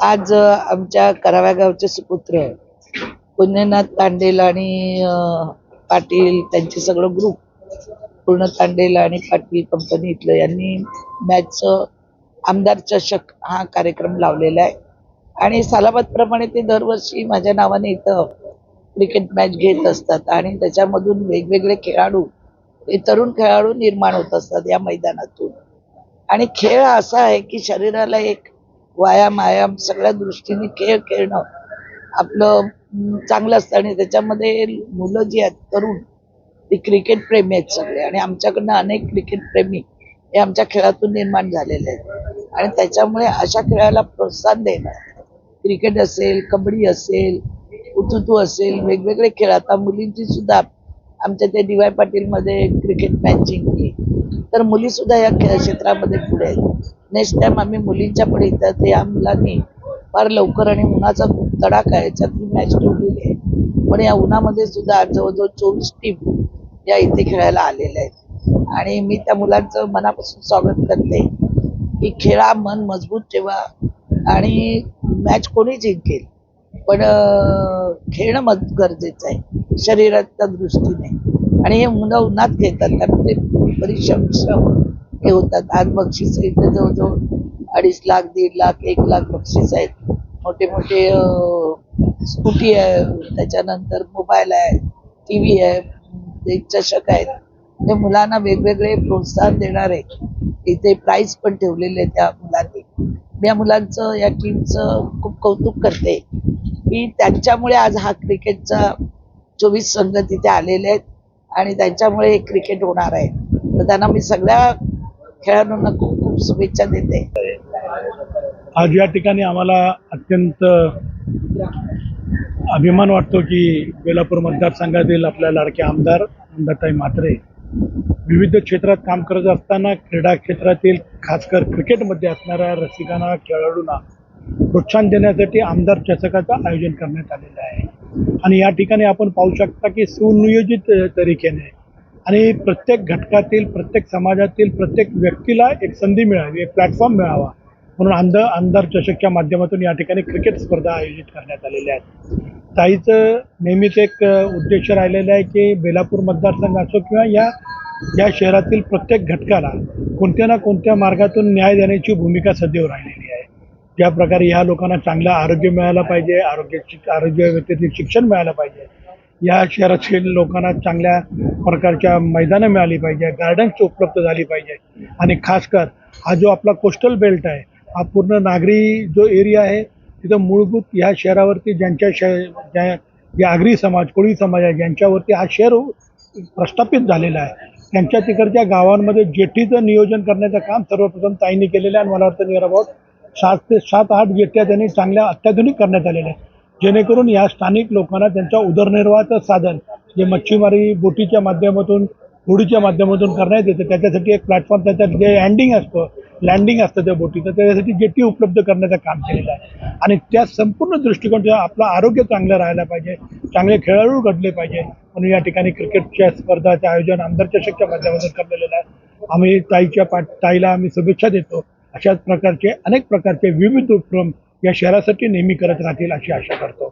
आज आमच्या कराव्या गावचे सुपुत्र पुण्यनाथ तांडेल आणि पाटील त्यांचे सगळं ग्रुप पूर्ण तांडेल आणि पाटील कंपनी इथलं यांनी मॅचचं आमदार चषक हा कार्यक्रम लावलेला आहे आणि सालाबादप्रमाणे ते दरवर्षी माझ्या नावाने इथं क्रिकेट मॅच घेत असतात आणि त्याच्यामधून वेगवेगळे खेळाडू तरुण खेळाडू निर्माण होत असतात या मैदानातून. आणि खेळ असा आहे की शरीराला एक व्यायाम सगळ्या दृष्टीने खेळ खेळणं आपलं चांगलं असतं आणि त्याच्यामध्ये मुलं जी आहेत तरुण ती क्रिकेट प्रेमी आहेत सगळे आणि आमच्याकडनं अनेक क्रिकेट प्रेमी हे आमच्या खेळातून निर्माण झालेले आहेत आणि त्याच्यामुळे अशा खेळाला प्रोत्साहन देणं, क्रिकेट असेल, कबड्डी असेल, हुतुतू असेल, वेगवेगळे खेळ. आता मुलींची सुद्धा आमच्या ते डी.वाय. पाटीलमध्ये क्रिकेट मॅच जिंकली तर मुली सुद्धा या खेळ क्षेत्रामध्ये पुढे आहेत. नेक्स्ट टाइम आम्ही मुलींच्या पुढे येतात तर या मुलांनी फार लवकर आणि उन्हाचा खूप तडाखा आहे याच्यात मॅच ठेवलेली आहे पण या उन्हामध्ये सुद्धा जवळजवळ 24 टीम या इथे खेळायला आलेल्या आहेत आणि मी त्या मुलांचं मनापासून स्वागत करते की खेळा, मन मजबूत ठेवा आणि मॅच कोणी जिंकेल पण खेळणं गरजेचं आहे शरीराच्या दृष्टीने. आणि हे मुलं उन्हात खेळतात कारण ते परिश्रम हे होतात. आज बक्षीस इथे जवळजवळ 2.5 लाख, 1.5 लाख, 1 लाख बक्षीस आहेत. मोठे मोठे स्कूटी आहे, त्याच्यानंतर मोबाईल आहे, TV आहे, ते चषक आहेत. ते मुलांना वेगवेगळे प्रोत्साहन देणारे इथे प्राईज पण ठेवलेले त्या मुलांनी. मी या मुलांचं, या टीमचं खूप कौतुक करते की त्यांच्यामुळे आज हा क्रिकेटचा 24 संघ तिथे आलेले आहेत आणि त्यांच्यामुळे हे क्रिकेट होणार आहे. तर त्यांना मी सगळ्या खेळाडूंना खूप खूप शुभेच्छा देते. आज या ठिकाणी आम्हाला अत्यंत अभिमान वाटतो की बेलापूर मतदारसंघातील आपल्या लाडके आमदार नंदाताई म्हात्रे विविध क्षेत्रात काम करत असताना क्रीडा क्षेत्रातील खासकर क्रिकेटमध्ये असणाऱ्या रसिकांना, खेळाडूंना प्रोत्साहन देण्यासाठी आमदार चषकाचं आयोजन करण्यात आलेलं आहे. आणि या ठिकाणी आपण पाहू शकता की सुनियोजित तरीकेने आणि प्रत्येक घटकातील, प्रत्येक समाजातील प्रत्येक व्यक्तीला एक संधी मिळावी, एक प्लॅटफॉर्म मिळावा म्हणून आमदार चषकच्या माध्यमातून या ठिकाणी क्रिकेट स्पर्धा आयोजित करण्यात आलेल्या आहेत. ताईचं नेहमीच एक उद्देश राहिलेला आहे की बेलापूर मतदारसंघ असो किंवा या शहरातील प्रत्येक घटकाला कोणत्या ना कोणत्या मार्गातून न्याय देण्याची भूमिका सदैव राहिलेली आहे. ज्या प्रकारे या लोकांना चांगलं आरोग्य मिळालं पाहिजे, आरोग्य व्यक्तीतील शिक्षण मिळालं पाहिजे, या शहरातील लोकांना चांगल्या प्रकारच्या मैदानं मिळाली पाहिजे, गार्डन्स उपलब्ध झाली पाहिजे आणि खासकर हा जो आपला कोस्टल बेल्ट आहे, हा पूर्ण नागरी जो एरिया आहे तिथं मूलभूत ह्या शहरावरती जे आगरी समाज, कोळी समाज आहे ज्यांच्यावरती हा शहर प्रस्थापित झालेला आहे, त्यांच्या तिकडच्या गावांमध्ये जेटीचं नियोजन करण्याचं काम सर्वप्रथम ताईंनी केलेलं आहे आणि मला वाटतं नियर अबाउट 7 ते 8 जेट्या त्यांनी चांगल्या अत्याधुनिक करण्यात आलेल्या आहेत जेणेकरून या स्थानिक लोकांना त्यांच्या उदरनिर्वाहाचं साधन जे मच्छीमारी बोटीच्या माध्यमातून, होडीच्या माध्यमातून करण्यात येतं त्याच्यासाठी एक प्लॅटफॉर्म, त्याच्यात जे लँडिंग असतं त्या बोटीचं, त्याच्यासाठी जेटी उपलब्ध करण्याचं काम केलेलं आहे. आणि त्या संपूर्ण दृष्टिकोन आपलं आरोग्य चांगलं राहायला पाहिजे, चांगले खेळाडू घडले पाहिजे म्हणून या ठिकाणी क्रिकेटच्या स्पर्धाचं आयोजन आमदार चषकच्या माध्यमातून करलेलं आहे. आम्ही ताईला आम्ही शुभेच्छा देतो. अशाच प्रकारचे अनेक प्रकारचे विविध उपक्रम या शहरासाठी नेहमी करत राहतील अशी आशा करतो.